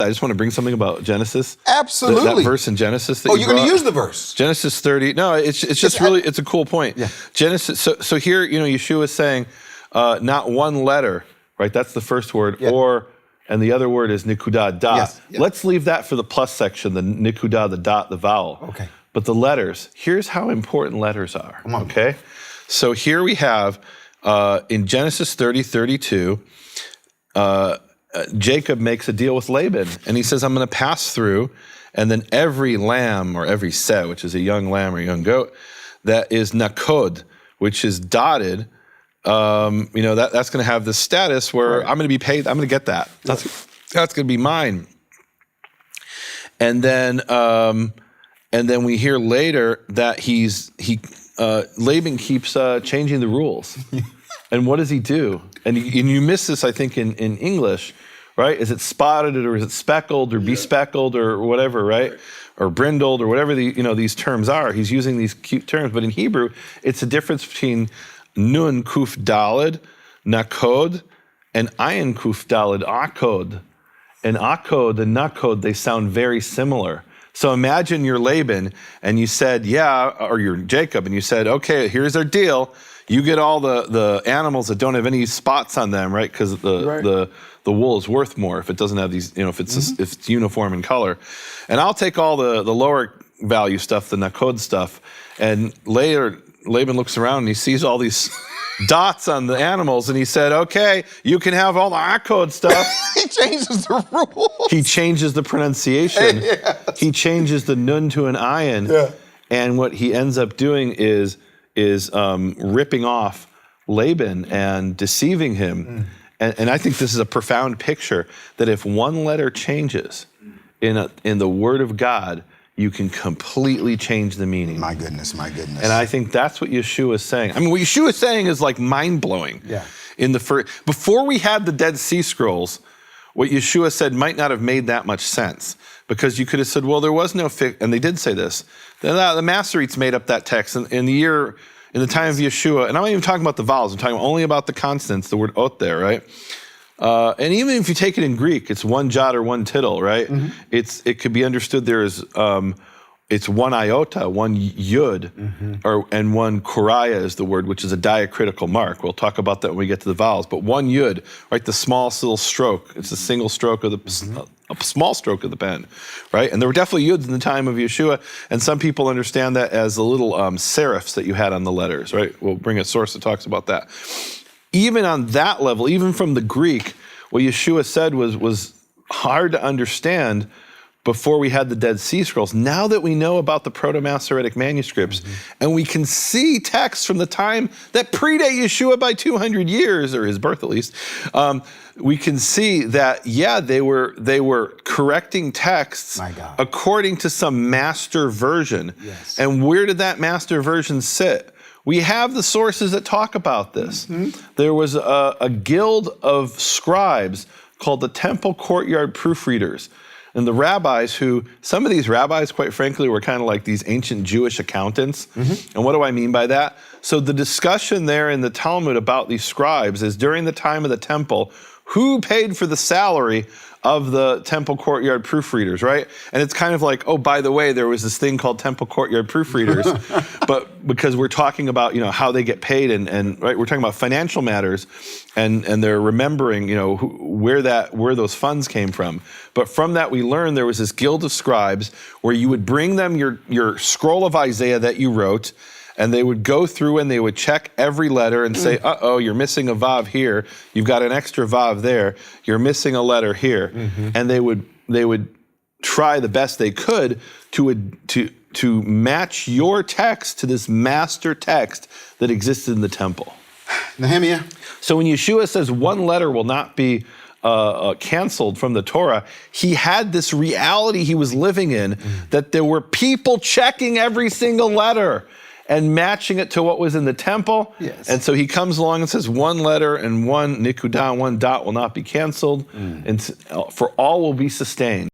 I just want to bring something about Genesis. Absolutely. That verse in Genesis that you're going to use the verse. Genesis 30. No, it's just really, it's a cool point. Yeah. Genesis, so here, Yeshua is saying, not one letter, right? That's the first word, and the other word is nikudah, dot. Yes. Yeah. Let's leave that for the plus section, the nikudah, the dot, the vowel. Okay. But the letters, here's how important letters are, Come on. okay? So here we have, in Genesis 30:32, Jacob makes a deal with Laban, and he says, I'm going to pass through, and then every lamb or every seh, which is a young lamb or a young goat, that is nakod, which is dotted, that's going to have this status where I'm going to be paid, I'm going to get that. That's going to be mine. And then we hear later that Laban keeps changing the rules. And what does he do? And you miss this, I think, in English, right? Is it spotted or is it speckled or bespeckled or whatever, right? Or brindled or whatever these terms are. He's using these cute terms, but in Hebrew, it's a difference between nun kuf daled, nakod, and ayin kuf daled, akod. And akod and nakod, they sound very similar. So imagine you're Laban and you said, or you're Jacob, and you said, okay, here's our deal. You get all the animals that don't have any spots on them, right? Because the wool is worth more if it doesn't have these, if it's uniform in color. And I'll take all the lower value stuff, the nakod stuff. And later, Laban looks around and he sees all these dots on the animals, and he said, okay, you can have all the akod stuff. He changes the rules. He changes the pronunciation. Yes. He changes the nun to an ayin. Yeah. And what he ends up doing is ripping off Laban and deceiving him. And I think this is a profound picture that if one letter changes in the Word of God, you can completely change the meaning. My goodness. And I think that's what Yeshua is saying. I mean, what Yeshua is saying is like mind-blowing. Yeah. Before we had the Dead Sea Scrolls, what Yeshua said might not have made that much sense, because you could have said, well, there was no and they did say this. The Masoretes made up that text in the time of Yeshua, and I'm not even talking about the vowels, I'm talking only about the consonants, the word ot there, right? And even if you take it in Greek, it's one jot or one tittle, right? Mm-hmm. It could be understood there as it's one iota, one yud, and one koraya is the word, which is a diacritical mark. We'll talk about that when we get to the vowels. But one yud, right? The smallest little stroke. It's a single stroke of a small stroke of the pen, right? And there were definitely yuds in the time of Yeshua, and some people understand that as the little serifs that you had on the letters, right? We'll bring a source that talks about that. Even on that level, even from the Greek, what Yeshua said was hard to understand before we had the Dead Sea Scrolls. Now that we know about the Proto-Masoretic manuscripts, and we can see texts from the time that predate Yeshua by 200 years, or his birth at least, we can see that, they were correcting texts according to some master version. Yes. And where did that master version sit? We have the sources that talk about this. There was a guild of scribes called the Temple Courtyard Proofreaders. And the rabbis some of these rabbis, quite frankly, were kind of like these ancient Jewish accountants. And what do I mean by that? So the discussion there in the Talmud about these scribes is during the time of the temple, who paid for the salary of the Temple Courtyard Proofreaders, right? And it's kind of like, oh, by the way, there was this thing called Temple Courtyard Proofreaders, but because we're talking about, how they get paid and right, we're talking about financial matters, and they're remembering, where those funds came from. But from that, we learned there was this guild of scribes where you would bring them your scroll of Isaiah that you wrote, and they would go through and they would check every letter and say, uh-oh, you're missing a vav here. You've got an extra vav there. You're missing a letter here. And they would try the best they could to match your text to this master text that existed in the temple. Nehemia. So when Yeshua says one letter will not be canceled from the Torah, he had this reality he was living in, that there were people checking every single letter and matching it to what was in the temple. Yes. And so he comes along and says one letter and one nikudah, one dot will not be canceled, and for all will be sustained.